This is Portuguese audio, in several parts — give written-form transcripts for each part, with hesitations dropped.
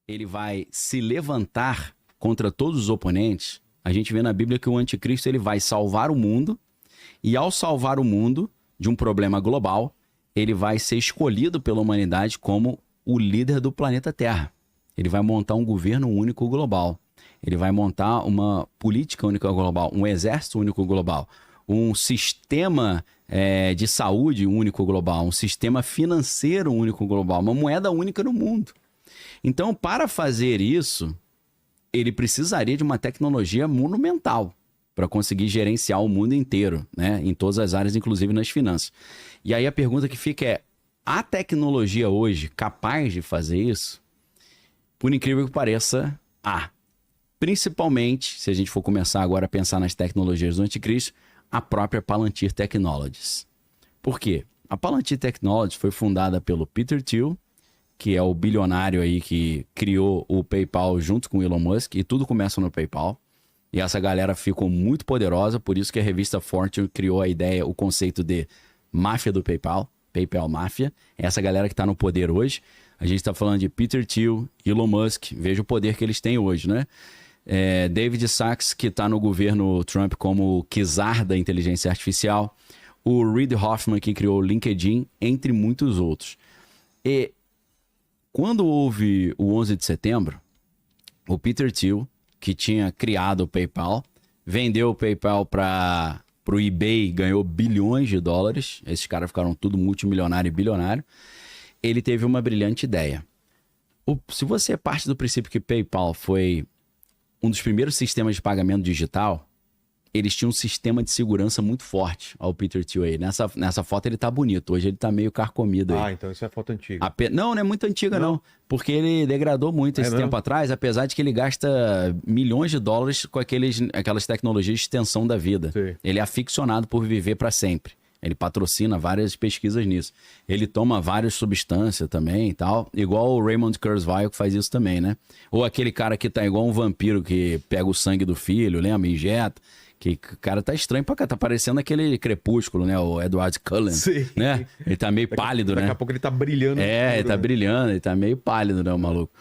ele vai se levantar contra todos os oponentes, a gente vê na Bíblia que o anticristo ele vai salvar o mundo, e ao salvar o mundo de um problema global, ele vai ser escolhido pela humanidade como o líder do planeta Terra. Ele vai montar um governo único global. Ele vai montar uma política única global, um exército único global, um sistema de saúde único global, um sistema financeiro único global, uma moeda única no mundo. Então, para fazer isso, ele precisaria de uma tecnologia monumental para conseguir gerenciar o mundo inteiro, né? Em todas as áreas, inclusive nas finanças. E aí a pergunta que fica é, a tecnologia hoje capaz de fazer isso? Por incrível que pareça, principalmente, se a gente for começar agora a pensar nas tecnologias do anticristo, a própria Palantir Technologies. Por quê? A Palantir Technologies foi fundada pelo Peter Thiel, que é o bilionário aí que criou o PayPal junto com o Elon Musk, e tudo começa no PayPal. E essa galera ficou muito poderosa, por isso que a revista Fortune criou a ideia, o conceito de máfia do PayPal, PayPal Máfia. Essa galera que está no poder hoje. A gente está falando de Peter Thiel, Elon Musk, veja o poder que eles têm hoje, né? David Sachs, que está no governo Trump como czar da inteligência artificial. O Reid Hoffman, que criou o LinkedIn, entre muitos outros. E quando houve o 11 de setembro, o Peter Thiel, que tinha criado o PayPal, vendeu o PayPal para o eBay, ganhou bilhões de dólares. Esses caras ficaram tudo multimilionário e bilionário. Ele teve uma brilhante ideia. Se você é parte do princípio que PayPal foi um dos primeiros sistemas de pagamento digital, eles tinham um sistema de segurança muito forte ao Peter Thiel aí. Nessa foto ele tá bonito, hoje ele tá meio carcomido aí. Então isso é foto antiga. Não é muito antiga não, porque ele degradou muito esse tempo atrás, apesar de que ele gasta milhões de dólares com aquelas tecnologias de extensão da vida. Sim. Ele é aficionado por viver para sempre. Ele patrocina várias pesquisas nisso. Ele toma várias substâncias também e tal. Igual o Raymond Kurzweil que faz isso também, né? Ou aquele cara que tá igual um vampiro que pega o sangue do filho, lembra? Injeta. Que o cara tá estranho pra cá. Tá parecendo aquele Crepúsculo, né? O Edward Cullen. Sim. Né? Ele tá meio pálido, né? Daqui a pouco ele tá brilhando. Ele tá brilhando. Ele tá meio pálido, né? O maluco.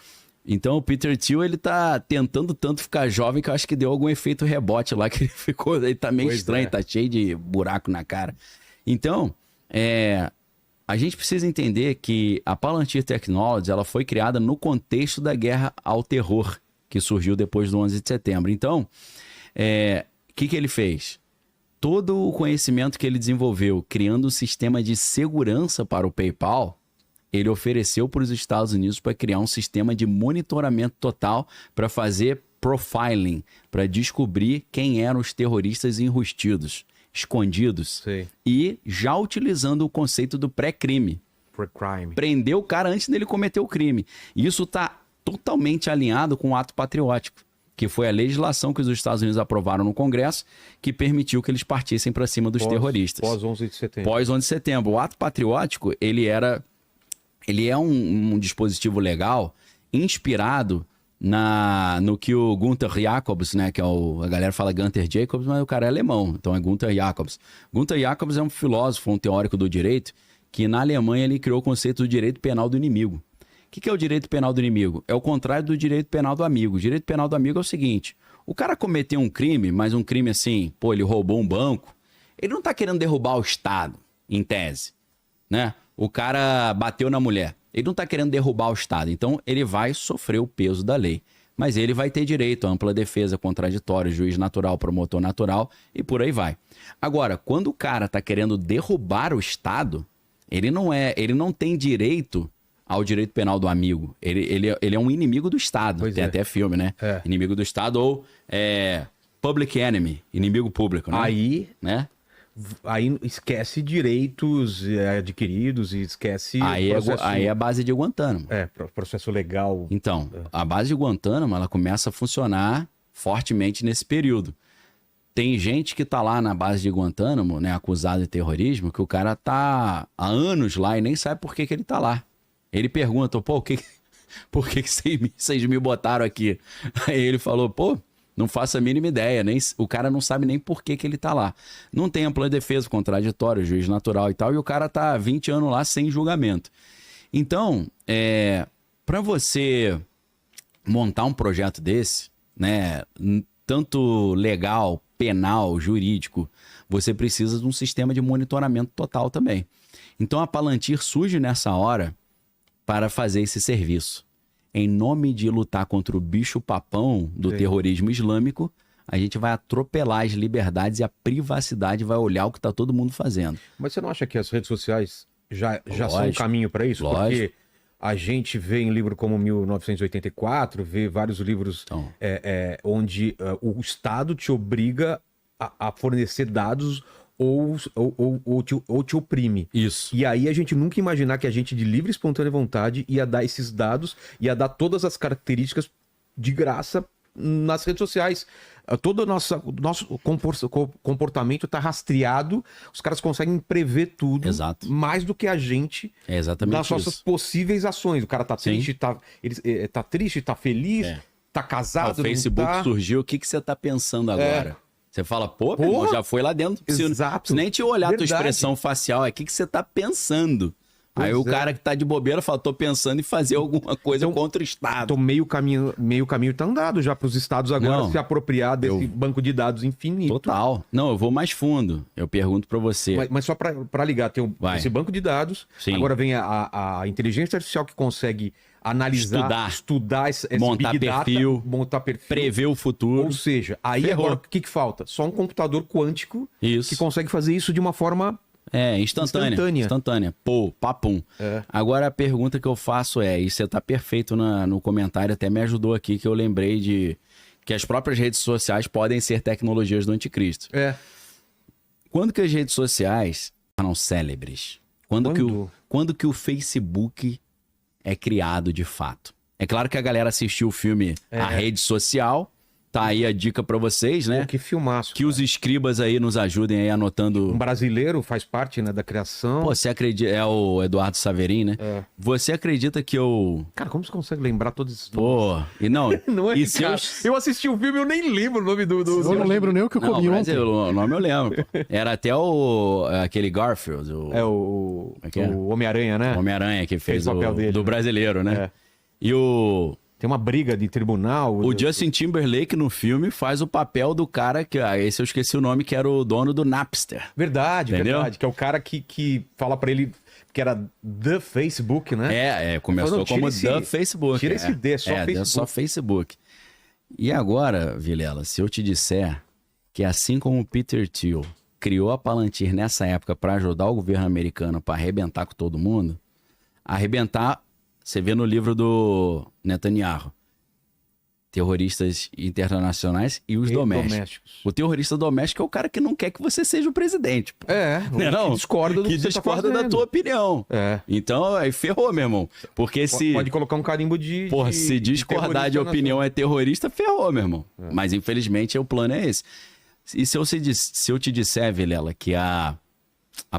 Então o Peter Thiel, ele tá tentando tanto ficar jovem que eu acho que deu algum efeito rebote lá que ele tá meio estranho. Tá cheio de buraco na cara. Então, a gente precisa entender que a Palantir Technologies ela foi criada no contexto da guerra ao terror, que surgiu depois do 11 de setembro. Então, o que ele fez? Todo o conhecimento que ele desenvolveu, criando um sistema de segurança para o PayPal, ele ofereceu para os Estados Unidos para criar um sistema de monitoramento total para fazer profiling, para descobrir quem eram os terroristas enrustidos, escondidos. Sim. E já utilizando o conceito do pré-crime. Prendeu o cara antes dele cometer o crime. E isso está totalmente alinhado com o ato patriótico, que foi a legislação que os Estados Unidos aprovaram no Congresso, que permitiu que eles partissem para cima dos terroristas. Pós 11 de setembro. Pós 11 de setembro. O ato patriótico, ele é um dispositivo legal inspirado no que o Gunther Jacobs, né, que a galera fala Gunther Jacobs, mas o cara é alemão, então é Gunther Jacobs. Gunther Jacobs é um filósofo, um teórico do direito, que na Alemanha ele criou o conceito do direito penal do inimigo. O que é o direito penal do inimigo? É o contrário do direito penal do amigo. O direito penal do amigo é o seguinte, o cara cometeu um crime, mas um crime assim, ele roubou um banco, ele não tá querendo derrubar o Estado, em tese, né? O cara bateu na mulher. Ele não está querendo derrubar o Estado, então ele vai sofrer o peso da lei. Mas ele vai ter direito à ampla defesa, contraditório, juiz natural, promotor natural e por aí vai. Agora, quando o cara está querendo derrubar o Estado, ele não tem direito ao direito penal do amigo. Ele é um inimigo do Estado. Tem até filme, né? Inimigo do Estado ou public enemy, inimigo público, né? Aí esquece direitos adquiridos e esquece... Aí é a base de Guantánamo. Processo legal. Então, a base de Guantánamo, ela começa a funcionar fortemente nesse período. Tem gente que tá lá na base de Guantánamo, né, acusado de terrorismo, que o cara tá há anos lá e nem sabe por que ele tá lá. Ele pergunta, por que vocês me botaram aqui? Aí ele falou, não faço a mínima ideia, o cara não sabe nem por que ele tá lá. Não tem ampla defesa, contraditório, juiz natural e tal, e o cara tá há 20 anos lá sem julgamento. Então, para você montar um projeto desse, né, tanto legal, penal, jurídico, você precisa de um sistema de monitoramento total também. Então a Palantir surge nessa hora para fazer esse serviço. Em nome de lutar contra o bicho-papão do terrorismo islâmico, a gente vai atropelar as liberdades e a privacidade vai olhar o que está todo mundo fazendo. Mas você não acha que as redes sociais já são um Lógico. caminho para isso? Lógico. Porque a gente vê em livro como 1984, vê vários livros Então. onde o Estado te obriga a fornecer dados ou te oprime. Isso. E aí a gente nunca imaginar que a gente, de livre e espontânea vontade, ia dar esses dados, ia dar todas as características de graça nas redes sociais. Todo o nosso comportamento está rastreado, os caras conseguem prever tudo. Exato. Mais do que a gente É exatamente nas nossas isso. possíveis ações. O cara tá Sim. triste, tá triste, tá feliz, tá casado, O Facebook não tá. surgiu, o que você tá pensando agora? Você fala, pô, meu irmão, já foi lá dentro. Exato. Se nem te olhar a tua Verdade. expressão facial, é o que você tá pensando. Pois Aí o é. cara que tá de bobeira fala, tô pensando em fazer alguma coisa contra o Estado. Então meio caminho tá andado já para os estados agora Não, se apropriar desse banco de dados infinito. Total. Não, eu vou mais fundo. Eu pergunto pra você. Mas só para ligar, tem Vai. esse banco de dados. Sim. Agora vem a inteligência artificial que consegue analisar, estudar esse Montar big perfil, data, montar perfil. Prever o futuro. Ou seja, aí Ferrou. agora o que falta? Só um computador quântico Isso. que consegue fazer isso de uma forma Instantânea. Pô, papum. É. Agora a pergunta que eu faço é, e você tá perfeito no comentário, até me ajudou aqui, que eu lembrei de que as próprias redes sociais podem ser tecnologias do anticristo. Quando que as redes sociais tornam célebres? Quando que o Facebook é criado de fato? É claro que a galera assistiu o filme A Rede Social, tá aí a dica pra vocês, né? Pô, que filmaço. Que os escribas aí nos ajudem aí anotando. Um brasileiro faz parte, né, da criação. Pô, você acredita... É o Eduardo Saverin, né? Você acredita que eu... Cara, como você consegue lembrar todos esses Pô, e não... Não é, e se cara? Eu assisti o filme e eu nem lembro o nome do... Eu não lembro nem o que eu Não, comi mas ontem. o nome eu lembro. Pô. Era até aquele Garfield, o é que é? Homem-Aranha, né? Homem-Aranha que fez Fez o papel dele, do né? brasileiro, né? É. E o Tem uma briga de tribunal. O Justin Timberlake no filme faz o papel do cara que... esse eu esqueci o nome, que era o dono do Napster. Verdade, Entendeu? verdade. Que é o cara que fala pra ele que era The Facebook, né? Começou Falando, como tira The Facebook. tira esse D, só Facebook. É só Facebook. E agora, Vilela, se eu te disser que assim como o Peter Thiel criou a Palantir nessa época para ajudar o governo americano para arrebentar com todo mundo, arrebentar, você vê no livro do Netanyahu, terroristas internacionais e os domésticos. O terrorista doméstico é o cara que não quer que você seja o presidente. Pô. Que discorda do que você discorda tá da fazendo. tua opinião. É. Então, aí ferrou, meu irmão. Porque se... Pode colocar um carimbo de... Porra, se discordar de opinião é terrorista, ferrou, meu irmão. Mas, infelizmente, o plano é esse. E se eu te disser, Vilela, que a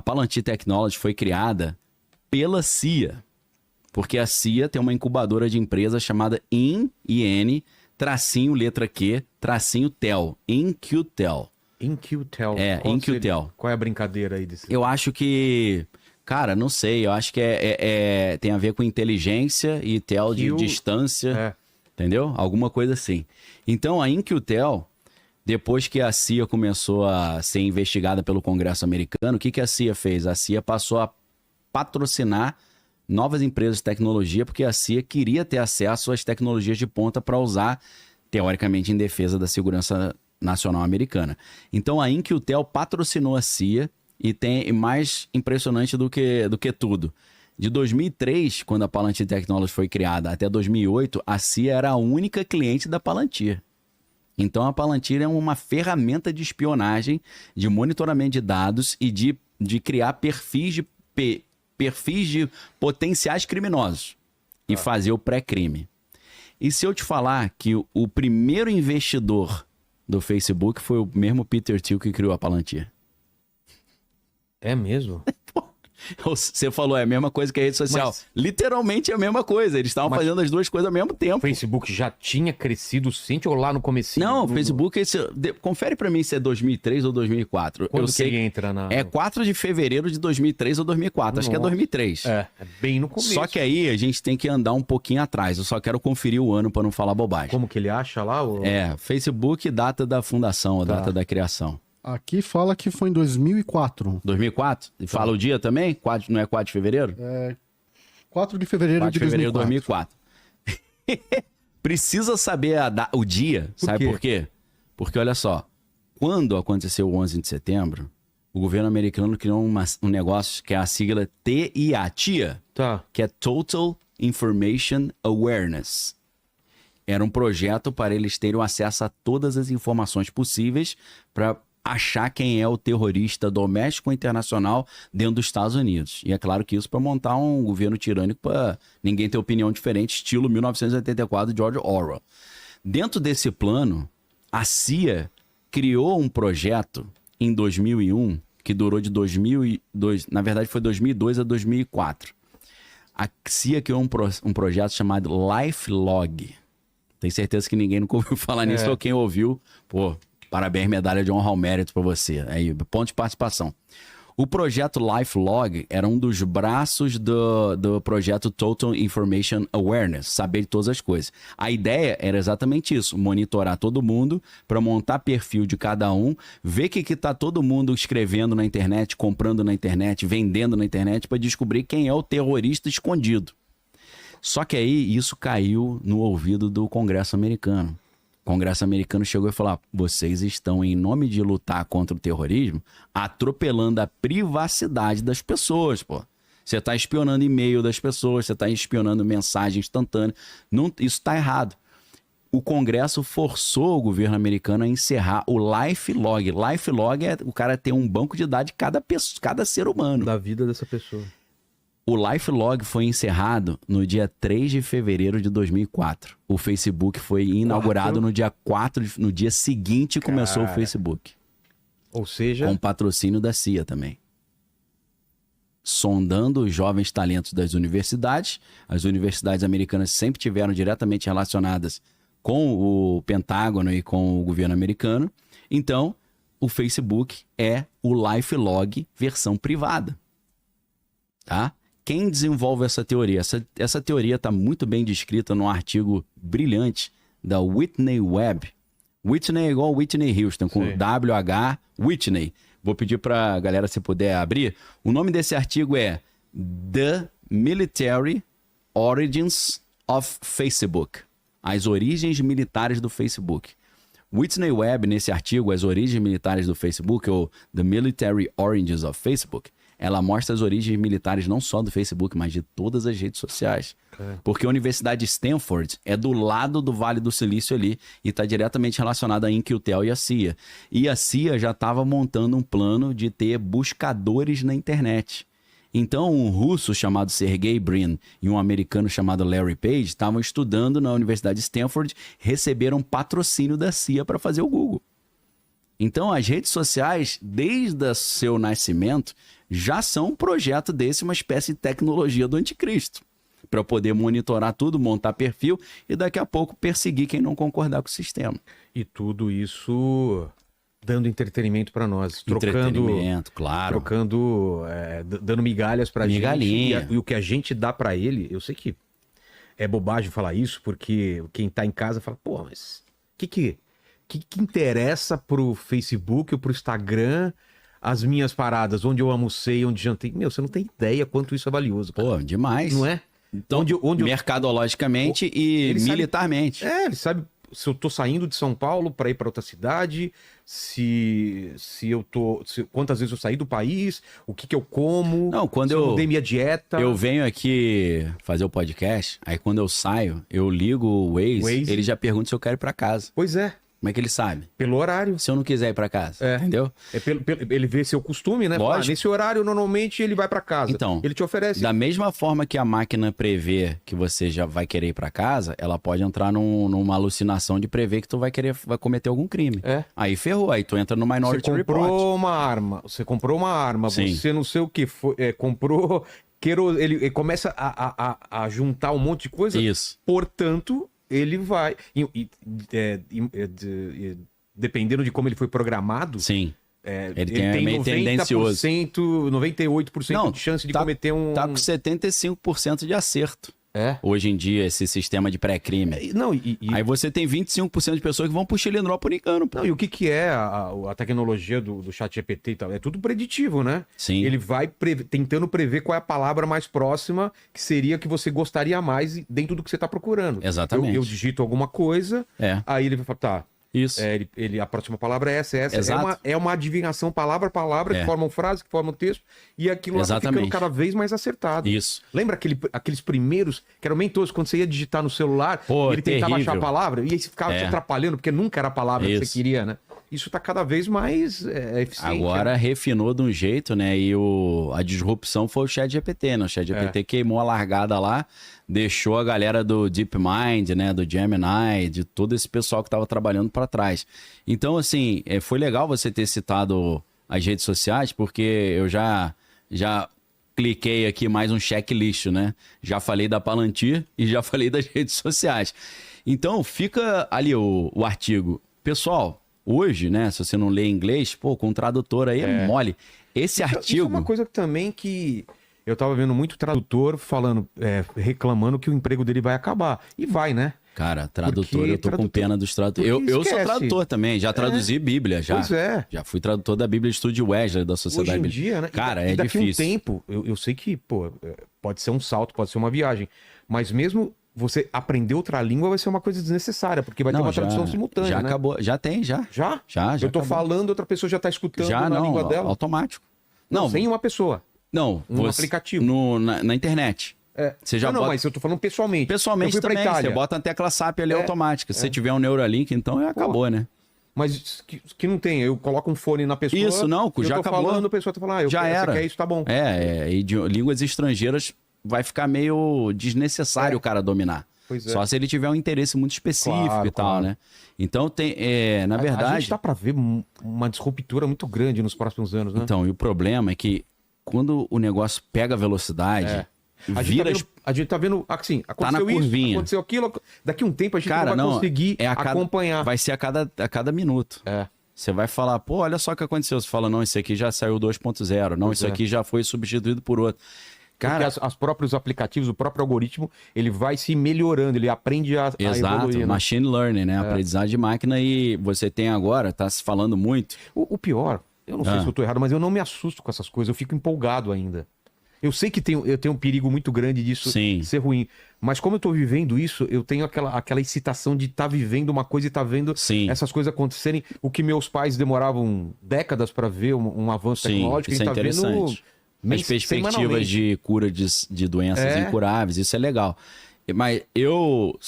Palantir Technology foi criada pela CIA, porque a CIA tem uma incubadora de empresa chamada IN, tracinho, letra Q, tracinho TEL, InQtel. InQtel. InQtel. Qual é a brincadeira aí desse? Eu acho que... Cara, não sei. Eu acho que tem a ver com inteligência e TEL de distância. Entendeu? Alguma coisa assim. Então, a InQtel, depois que a CIA começou a ser investigada pelo Congresso americano, o que a CIA fez? A CIA passou a patrocinar novas empresas de tecnologia, porque a CIA queria ter acesso às tecnologias de ponta para usar, teoricamente, em defesa da segurança nacional americana. Então, a InQtel patrocinou a CIA e tem mais impressionante do que tudo. De 2003, quando a Palantir Technology foi criada, até 2008, a CIA era a única cliente da Palantir. Então, a Palantir é uma ferramenta de espionagem, de monitoramento de dados e de criar perfis de potenciais criminosos e fazer o pré-crime. E se eu te falar que o primeiro investidor do Facebook foi o mesmo Peter Thiel que criou a Palantir? É mesmo? Você falou, é a mesma coisa que a rede social. Mas- Literalmente é a mesma coisa. Eles estavam fazendo as duas coisas ao mesmo O tempo. Facebook já tinha crescido o suficiente ou lá no comecinho? Não, o Facebook, confere pra mim se é 2003 ou 2004. Quando Eu que sei ele entra na... É 4 de fevereiro de 2003 ou 2004. Acho que é Nossa. 2003. É bem no começo. Só que aí a gente tem que andar um pouquinho atrás. Eu só quero conferir o ano pra não falar bobagem. Como que ele acha lá? Facebook, data da fundação, a data da criação. Aqui fala que foi em 2004. 2004? E fala o dia também? Não é 4 de fevereiro? 4 de fevereiro 4 de de fevereiro de 2004. 2004. Precisa saber o dia, sabe quê? por quê? Porque olha só, quando aconteceu o 11 de setembro, o governo americano criou um negócio que é a sigla TIA, Tá. que é Total Information Awareness. Era um projeto para eles terem acesso a todas as informações possíveis para achar quem é o terrorista doméstico ou internacional dentro dos Estados Unidos. E é claro que isso para montar um governo tirânico para ninguém ter opinião diferente, estilo 1984 de George Orwell. Dentro desse plano, a CIA criou um projeto em 2001 que durou de 2002, na verdade foi 2002 a 2004. A CIA criou um projeto chamado LifeLog. Tenho certeza que ninguém nunca ouviu falar nisso, ou quem ouviu, pô, parabéns, medalha de honra ao mérito para você. Aí, ponto de participação. O projeto LifeLog era um dos braços do projeto Total Information Awareness, saber de todas as coisas. A ideia era exatamente isso, monitorar todo mundo para montar perfil de cada um, ver o que está todo mundo escrevendo na internet, comprando na internet, vendendo na internet, para descobrir quem é o terrorista escondido. Só que aí isso caiu no ouvido do Congresso americano. O Congresso americano chegou e falou: vocês estão, em nome de lutar contra o terrorismo, atropelando a privacidade das pessoas, pô. Você está espionando e-mail das pessoas, você está espionando mensagem instantânea. Isso está errado. O Congresso forçou o governo americano a encerrar o LifeLog. LifeLog é o cara ter um banco de dados de cada ser humano. Da vida dessa pessoa. O LifeLog foi encerrado no dia 3 de fevereiro de 2004. O Facebook foi inaugurado no dia 4, no dia seguinte começou o Facebook. Ou seja... Com patrocínio da CIA também. Sondando os jovens talentos das universidades. As universidades americanas sempre tiveram diretamente relacionadas com o Pentágono e com o governo americano. Então, o Facebook é o LifeLog versão privada. Tá? Quem desenvolve essa teoria? Essa teoria está muito bem descrita num artigo brilhante da Whitney Webb. Whitney é igual Whitney Houston, com WH Whitney. Vou pedir para a galera, se puder abrir. O nome desse artigo é The Military Origins of Facebook. As origens militares do Facebook. Whitney Webb, nesse artigo, As Origens Militares do Facebook, ou The Military Origins of Facebook, ela mostra as origens militares não só do Facebook, mas de todas as redes sociais. Porque a Universidade de Stanford é do lado do Vale do Silício ali e está diretamente relacionada à Inquil e à CIA. E a CIA já estava montando um plano de ter buscadores na internet. Então, um russo chamado Sergey Brin e um americano chamado Larry Page estavam estudando na Universidade de Stanford, receberam patrocínio da CIA para fazer o Google. Então, as redes sociais, desde o seu nascimento, já são um projeto desse, uma espécie de tecnologia do anticristo, para poder monitorar tudo, montar perfil e daqui a pouco perseguir quem não concordar com o sistema. E tudo isso dando entretenimento para nós, Entretenimento, claro. Dando migalhas pra Migalhinha. gente. E o que a gente dá para ele, eu sei que é bobagem falar isso, porque quem tá em casa fala, pô, mas o que interessa pro Facebook ou pro Instagram as minhas paradas, onde eu almocei, onde jantei? Meu, você não tem ideia quanto isso é valioso, cara. Pô, demais. Não é? Então, mercadologicamente e Ele sabe- militarmente. Ele sabe se eu tô saindo de São Paulo para ir para outra cidade, quantas vezes eu saí do país, o que eu como, Não, quando se eu mudei minha dieta. Eu venho aqui fazer o podcast, aí quando eu saio, eu ligo o Waze, Waze. ele já pergunta se eu quero ir pra casa. Pois é. Como é que ele sabe? Pelo horário. Se eu não quiser ir pra casa, entendeu? Ele vê seu costume, né? Fala, nesse horário, normalmente, ele vai pra casa. Então, ele te oferece. Da mesma forma que a máquina prevê que você já vai querer ir pra casa, ela pode entrar numa alucinação de prever que tu vai cometer algum crime. Aí ferrou, aí tu entra no Minority Report. Você comprou uma arma, Sim. você não sei o que, comprou... Ele começa a juntar um monte de coisa. Isso. Portanto, ele vai... dependendo de como ele foi programado... Sim. Ele tem meio tendencioso. 98% de chance de cometer um... Tá com 75% de acerto. Hoje em dia, esse sistema de pré-crime. Aí você tem 25% de pessoas que vão pro Chilindró por engano. Não, e o que é a tecnologia do chat GPT e tal? É tudo preditivo, né? Sim. Ele vai tentando prever qual é a palavra mais próxima que seria que você gostaria mais dentro do que você está procurando. Exatamente. Eu digito alguma coisa, aí ele vai falar, tá... Isso. A próxima palavra é essa. Exato. É uma adivinhação palavra a palavra, que formam frase, que formam texto, e aquilo lá vai ficando cada vez mais acertado. Isso. Lembra aqueles primeiros, que eram bem toscos, quando você ia digitar no celular, ele tentava achar a palavra, e aí você ficava te atrapalhando, porque nunca era a palavra que você queria, né? Isso tá cada vez mais eficiente. Agora refinou de um jeito, né? E a disrupção foi o ChatGPT, né? O ChatGPT queimou a largada lá, deixou a galera do DeepMind, né? Do Gemini, de todo esse pessoal que estava trabalhando para trás. Então, assim, foi legal você ter citado as redes sociais, porque eu já cliquei aqui mais um checklist, né? Já falei da Palantir e já falei das redes sociais. Então, fica ali o artigo. Pessoal... Hoje, né, se você não lê inglês, com tradutor aí é mole. Esse artigo... Isso é uma coisa também que eu tava vendo muito tradutor falando, reclamando que o emprego dele vai acabar. E vai, né? Cara, tradutor, eu tô com pena dos tradutores. Eu sou tradutor também, já traduzi Bíblia, já. Pois é. Já fui tradutor da Bíblia Estúdio Wesley, da Sociedade Hoje em dia, né? Cara, é difícil. Daqui a um tempo, eu sei que, pode ser um salto, pode ser uma viagem, mas mesmo... Você aprender outra língua vai ser uma coisa desnecessária, porque vai ter uma tradução simultânea, já né? acabou, já tem, já. Já? Já eu tô falando, outra pessoa já tá escutando na língua dela? Automático. Não, sem uma pessoa. Não, aplicativo. Na internet. Você já mas eu tô falando pessoalmente. Pessoalmente também, você bota na tecla SAP ali automática. Se você tiver um Neuralink, então acabou, né? Mas que não tem, eu coloco um fone na pessoa... Isso, não, já acabou. Falando, a pessoa tá falando, já era. Você quer isso, tá bom. E de línguas estrangeiras vai ficar meio desnecessário o cara dominar. Só se ele tiver um interesse muito específico e tal, né? Então, na verdade... A gente tá pra ver uma disruptura muito grande nos próximos anos, né? Então, e o problema é que quando o negócio pega velocidade, a gente tá vendo, assim, tá na curvinha. Aconteceu aquilo, daqui a um tempo a gente não vai conseguir acompanhar. Vai ser a cada minuto. Você vai falar, olha só o que aconteceu. Você fala, não, isso aqui já saiu 2.0, não, isso aqui já foi substituído por outro. Cara, os próprios aplicativos, o próprio algoritmo, ele vai se melhorando, ele aprende a evoluir. Né? Machine learning, né? Aprendizagem de máquina, e você tem agora, tá se falando muito... O pior, eu não sei se eu tô errado, mas eu não me assusto com essas coisas, eu fico empolgado ainda. Eu sei que eu tenho um perigo muito grande disso ser ruim, mas como eu tô vivendo isso, eu tenho aquela excitação de estar vivendo uma coisa e estar vendo essas coisas acontecerem. O que meus pais demoravam décadas para ver um avanço tecnológico, isso a gente tá vendo... As perspectivas de cura de doenças incuráveis, isso é legal. Mas eu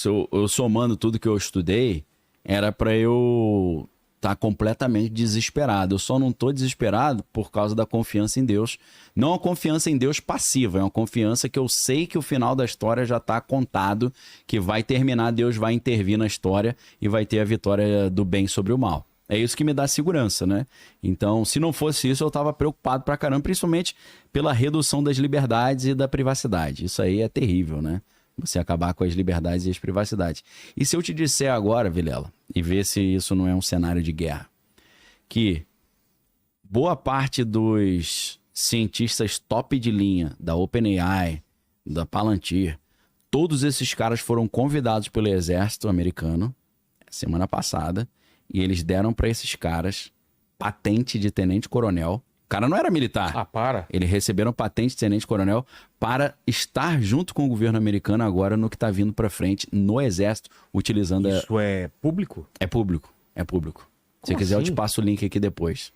somando tudo que eu estudei, era para eu estar completamente desesperado. Eu só não tô desesperado por causa da confiança em Deus. Não a confiança em Deus passiva, é uma confiança que eu sei que o final da história já está contado, que vai terminar, Deus vai intervir na história e vai ter a vitória do bem sobre o mal. É isso que me dá segurança, né? Então, se não fosse isso, eu tava preocupado pra caramba, principalmente pela redução das liberdades e da privacidade. Isso aí é terrível, né? Você acabar com as liberdades e as privacidades. E se eu te disser agora, Vilela, e ver se isso não é um cenário de guerra, que boa parte dos cientistas top de linha da OpenAI, da Palantir, todos esses caras foram convidados pelo exército americano semana passada, e eles deram para esses caras patente de tenente-coronel. O cara não era militar. Para. Eles receberam patente de tenente-coronel para estar junto com o governo americano agora no que está vindo para frente no exército, utilizando... Isso é público? É público, é público. Se quiser eu te passo o link aqui depois.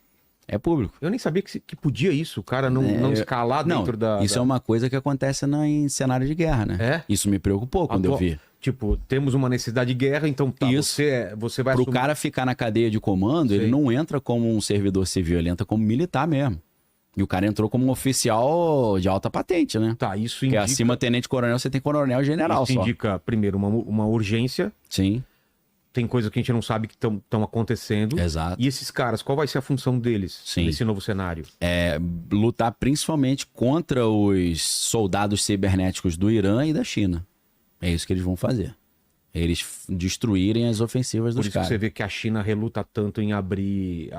É público. Eu nem sabia que podia isso, o cara não escalar dentro da... Isso é uma coisa que acontece em cenário de guerra, né? Isso me preocupou quando eu vi. Tipo, temos uma necessidade de guerra, então tá, Isso. você vai Pro assumir... cara ficar na cadeia de comando, ele Sei. não entra como um servidor civil, ele entra como militar mesmo. E o cara entrou como um oficial de alta patente, né? Tá, isso Porque indica... acima tenente-coronel, você tem coronel e general Isso só. indica, primeiro, uma urgência. Sim, Tem coisa que a gente não sabe que estão acontecendo. exato. E esses caras, qual vai ser a função deles Sim. nesse novo cenário? É lutar principalmente contra os soldados cibernéticos do Irã e da China. É isso que eles vão fazer. Eles destruírem as ofensivas Por dos isso que caras. você vê que a China reluta tanto em abrir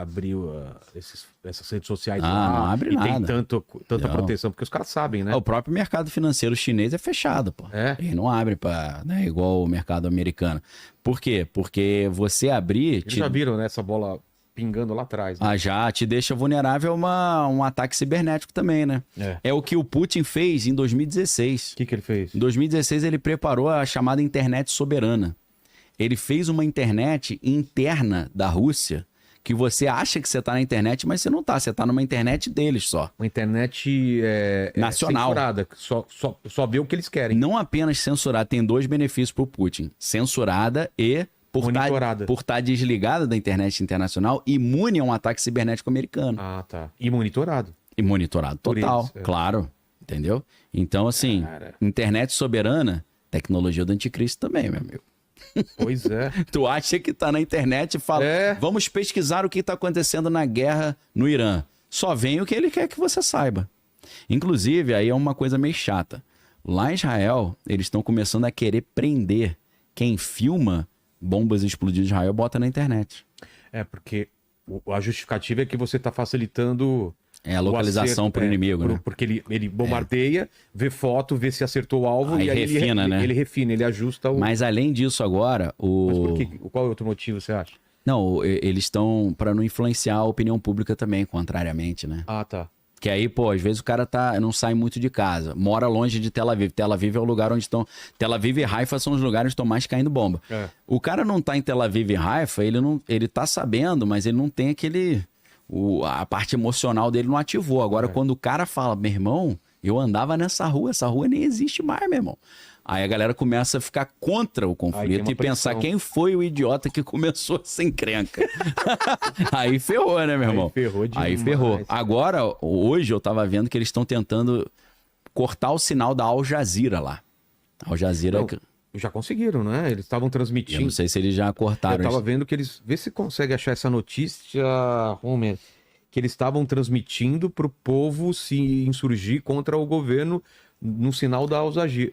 essas redes sociais Ah, lá. não abre e tem nada. tanta Não. proteção, porque os caras sabem, né? O próprio mercado financeiro chinês é fechado, pô. É? Ele não abre para, né, igual o mercado americano. Por quê? Porque você abrir Eles já viram, né, essa bola pingando lá atrás. Né? já te deixa vulnerável a um ataque cibernético também, né? É. É o que o Putin fez em 2016. O que ele fez? Em 2016 ele preparou a chamada internet soberana. Ele fez uma internet interna da Rússia que você acha que você está na internet, mas você não está. Você está numa internet deles só. Uma internet Nacional. censurada, só vê o que eles querem. Não apenas censurada, tem dois benefícios para o Putin. Censurada e Monitorada. por estar desligada da internet internacional, imune a um ataque cibernético americano. Ah, tá. E monitorado. E monitorado Por total, eles, é. claro. Entendeu? Então, assim, Cara. internet soberana, tecnologia do anticristo também, meu amigo. Pois é. Tu acha que tá na internet e fala, É. vamos pesquisar o que tá acontecendo na guerra no Irã. Só vem o que ele quer que você saiba. Inclusive, aí é uma coisa meio chata. Lá em Israel, eles estão começando a querer prender quem filma bombas explodindo em Israel e bota na internet. É, porque a justificativa é que você está facilitando É a o localização acerto, pro inimigo, né? Porque ele bombardeia, vê foto, vê se acertou o alvo Aí e aí refina, né? ele refina, ele ajusta o... Mas além disso agora, Mas por quê? Qual é o outro motivo, você acha? Não, eles estão para não influenciar a opinião pública também, contrariamente, né? Ah, tá. Que aí, pô, às vezes o cara não sai muito de casa, mora longe de Tel Aviv. Tel Aviv é o lugar onde estão... Tel Aviv e Haifa são os lugares onde estão mais caindo bomba. É. O cara não tá em Tel Aviv e Haifa, ele tá sabendo, mas ele não tem a parte emocional dele não ativou. Agora, quando o cara fala, meu irmão, eu andava nessa rua, essa rua nem existe mais, meu irmão. Aí a galera começa a ficar contra o Aí tem conflito uma e pensar pressão. quem foi o idiota que começou essa encrenca. Aí ferrou, né, meu irmão? ferrou demais. Aí ferrou. Agora, hoje eu tava vendo que eles estão tentando cortar o sinal da Al Jazeera lá. Al Jazeera... Não, já conseguiram, né? Eles estavam Eu transmitindo. não sei se eles já Eu cortaram. tava vendo que eles... Vê se consegue achar essa notícia, Homer. Que eles estavam transmitindo pro povo se insurgir contra o governo no sinal da Al Jazeera.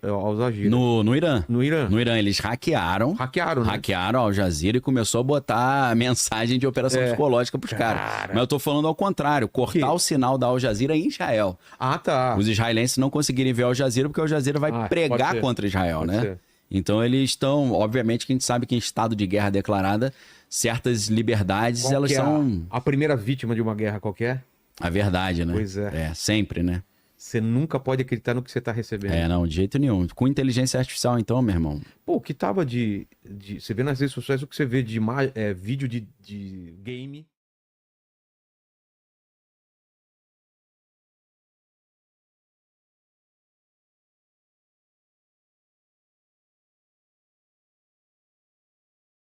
No Irã. No Irã. No Irã, eles hackearam. Hackearam, né? Hackearam a Al Jazeera e começou a botar mensagem de operação psicológica pros caras. Cara. Mas eu tô falando ao contrário, cortar Que? o sinal da Al Jazeera em Israel. Ah, tá. Os israelenses não conseguirem ver a Al Jazeera porque a Al Jazeera vai Ah, pode pregar ser. contra Israel, Pode né? ser. Então eles estão, obviamente que a gente sabe que em estado de guerra declarada, certas liberdades, Qual elas que é são a primeira vítima de uma guerra qualquer? a verdade, né? Pois é. É, sempre, né? Você nunca pode acreditar no que você tá recebendo. É, não, de jeito nenhum. Com inteligência artificial, então, meu irmão. Pô, o que tava de... Você vê nas redes sociais o que você vê de vídeo de game